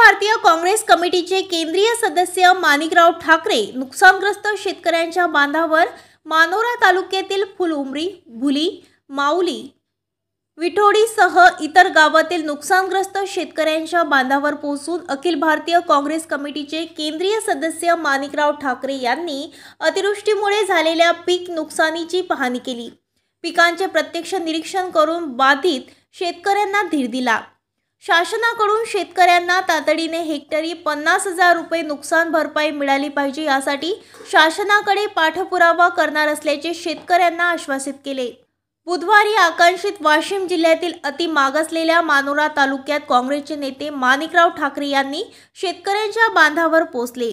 भारतीय काँग्रेस कमिटीचे केंद्रीय सदस्य माणिकराव ठाकरे नुकसानग्रस्त शेतकऱ्यांच्या बांधावर मानोरा तालुक्यातील फुलउमरी, भुली, माऊली, विठोडीसह इतर गावातील नुकसानग्रस्त शेतकऱ्यांच्या बांधावर पोहोचून अखिल भारतीय काँग्रेस कमिटीचे केंद्रीय सदस्य माणिकराव ठाकरे यांनी अतिवृष्टीमुळे झालेल्या पीक नुकसानीची पाहणी केली। पिकांचे प्रत्यक्ष निरीक्षण करून बाधित शेतकऱ्यांना धीर दिला। शासनाकडून शेतकऱ्यांना तातडीने हेक्टरी 50,000 रुपये नुकसान भरपाई मिळाली पाहिजे, यासाठी शासनाकडे पाठपुरावा करणार असल्याचे शेतकऱ्यांना आश्वासित केले। बुधवारी आकांक्षित वाशिम जिल्ह्यातील अति मागासलेल्या मानोरा तालुक्यात काँग्रेसचे नेते माणिकराव ठाकरे यांनी शेतकऱ्यांच्या बांधावर पोहोचले।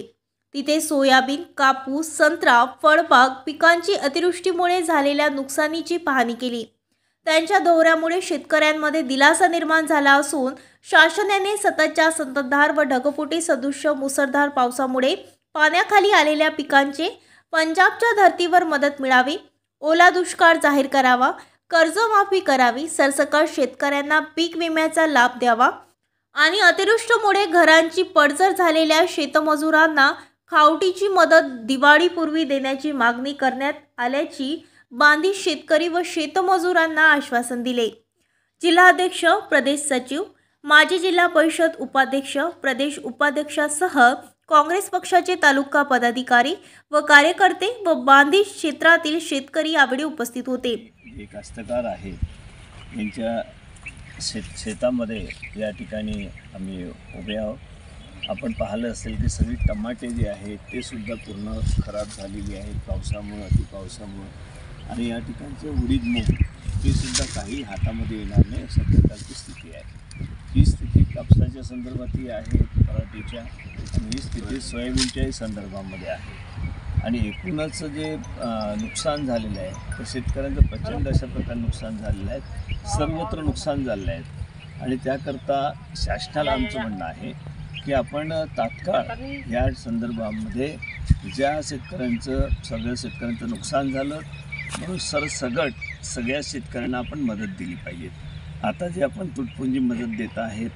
तिथे सोयाबीन, कापूस, संत्रा, फळबाग पिकांची अतिवृष्टीमुळे झालेल्या नुकसानीची पाहणी केली। त्यांच्या दौऱ्यामुळे शेतकऱ्यांमध्ये दिलासा निर्माण झाला असून शासनाने सततच्या संततधार व ढगफुटी सदृश मुसळधार पावसामुळे पाण्याखाली आलेल्या पिकांचे पंजाबच्या धर्तीवर मदत मिळावी, ओला दुष्काळ जाहीर करावा, कर्जमाफी करावी, सरसकट शेतकऱ्यांना पीक विम्याचा लाभ द्यावा आणि अतिवृष्टीमुळे घरांची पडझड झालेल्या शेतमजुरांना खावटीची मदत दिवाळीपूर्वी देण्याची मागणी करण्यात आल्याची बांधित शेतकरी व शेतमजुरांना आश्वासन दिले। जिल्हाध्यक्ष, प्रदेश सचिव, माजी जिल्हा परिषद उपाध्यक्ष, प्रदेश उपाध्यक्षासह काँग्रेस पक्षाचे तालुका पदाधिकारी व कार्यकर्ते व बांधित क्षेत्रातील शेतकरी यावेळी उपस्थित होते। एक कास्तकार आहे, यांच्या शेतामध्ये या ठिकाणी आम्ही उभे आहोत। आपण पाहिलं असेल की सगळी टमाटे जे आहेत ते सुद्धा पूर्ण खराब झालेली आहेत पावसामुळे, अतिपावसामुळे, आणि या ठिकाणचे उडीद मूग ते सुद्धा काही हातामध्ये येणार नाही अशा प्रकारची स्थिती आहे। ही स्थिती कापसाच्या संदर्भातही आहे, पराठीच्या, आणि ही स्थिती सोयाबीनच्याही संदर्भामध्ये आहे। आणि एकूणच जे नुकसान झालेलं आहे ते शेतकऱ्यांचं प्रचंड अशा प्रकारे नुकसान झालेलं आहे, सर्वत्र नुकसान झालेलं आहे। आणि त्याकरता शासनाला आमचं म्हणणं आहे की आपण तात्काळ या संदर्भामध्ये ज्या सगळ्या शेतकऱ्यांचं नुकसान झालं म्हणून सरसगट सगळ्या शेतकऱ्यांना आपण मदत दिली पाहिजे। आता जे आपण तुटपुंजी मदत देत आहेत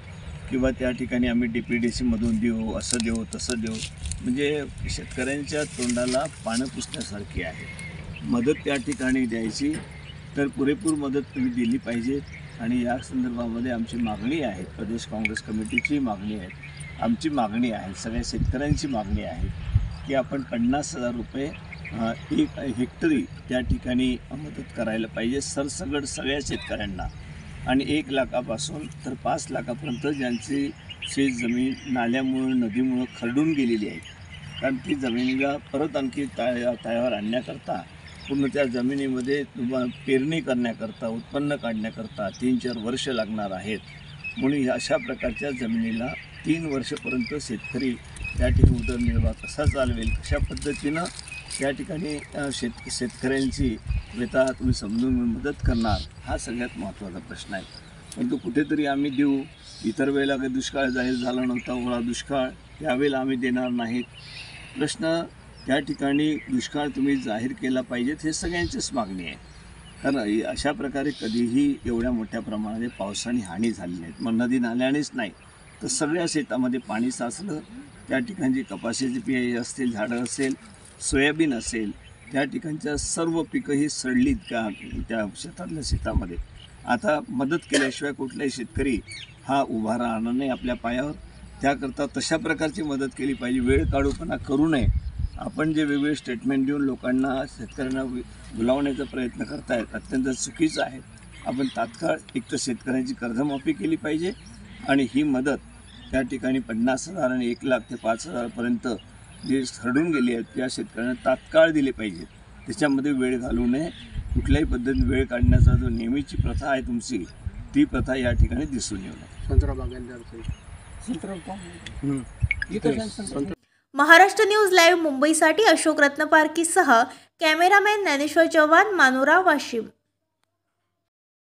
किंवा त्या ठिकाणी आम्ही DPDCमधून देऊ, असं देऊ, तसं देऊ, म्हणजे शेतकऱ्यांच्या तोंडाला पानं पुसण्यासारखी आहे। मदत त्या ठिकाणी द्यायची तर पुरेपूर मदत तुम्ही दिली पाहिजे। आणि या संदर्भामध्ये आमची मागणी आहे, प्रदेश काँग्रेस कमिटीची मागणी आहे, आमची मागणी आहे, सगळ्या शेतकऱ्यांची मागणी आहे की आपण 50,000 रुपये एक हेक्टरी त्या ठिकाणी मदत करायला पाहिजे सरसगट सगळ्या शेतकऱ्यांना। आणि 1 लाखापासून तर 5 लाखापर्यंत ज्यांची शेत जमीन नाल्यामुळे, नदीमुळे खरडून गेलेली आहे, कारण ती जमिनीला परत आणखी तयार आणण्याकरता पूर्ण त्या जमिनीमध्ये पेरणी करण्याकरता, उत्पन्न काढण्याकरता 3-4 वर्ष लागणार आहेत। म्हणून अशा प्रकारच्या जमिनीला 3 वर्षापर्यंत शेतकरी त्या ठिकाणी उदरनिर्वाह कसा चालवेल, कशा पद्धतीनं त्या ठिकाणी शेतकऱ्यांची व्यथा तुम्ही समजून मदत करणार, हा सगळ्यात महत्त्वाचा प्रश्न आहे। परंतु कुठेतरी आम्ही देऊ, इतर वेळेला काही दुष्काळ जाहीर झाला नव्हता, ओला दुष्काळ, यावेळेला आम्ही देणार नाहीत। प्रश्न त्या ठिकाणी दुष्काळ तुम्ही जाहीर केला पाहिजेत, हे सगळ्यांचीच मागणी आहे। कारण अशा प्रकारे कधीही एवढ्या मोठ्या प्रमाणात पावसाने हानी झाली नाही, मग नदी नाल्यानेच नाही तर सगळ्या शेतामध्ये पाणी साचलं, त्या ठिकाणची कपाशीची पिये असतील, झाडं असेल, सोयाबीन असेल, त्या ठिकाणच्या सर्व पिकं ही सडलीत त्या शेतामध्ये। आता मदत केल्याशिवाय कुठलाही शेतकरी हा उभा राहणार नाही आपल्या पायावर, त्याकरता तशा प्रकारची मदत केली पाहिजे। वेळ काढूपणा करू नये। आपण जे वेगवेगळे स्टेटमेंट देऊन लोकांना, शेतकऱ्यांना भुलावण्याचा प्रयत्न करतायत, अत्यंत चुकीचं आहे। आपण तात्काळ एक तर शेतकऱ्यांची कर्जमाफी केली पाहिजे आणि ही मदत त्या ठिकाणी 50,000 आणि 1 लाख ते 5,000पर्यंत जे खरडून गेली आहेत त्या शेतकऱ्यांना तात्काळ दिले पाहिजे। त्याच्यामध्ये वेळ घालू नये। कुठल्याही पद्धतीने वेळ काढण्याचा जो नेहमीची प्रथा आहे तुमची, ती प्रथा या ठिकाणी दिसून येऊ नये। महाराष्ट्र न्यूज लाईव्ह मुंबईसाठी अशोक रत्नपारकीसह कॅमेरामॅन ज्ञानेश्वर चव्हाण, मानोरा, वाशिम।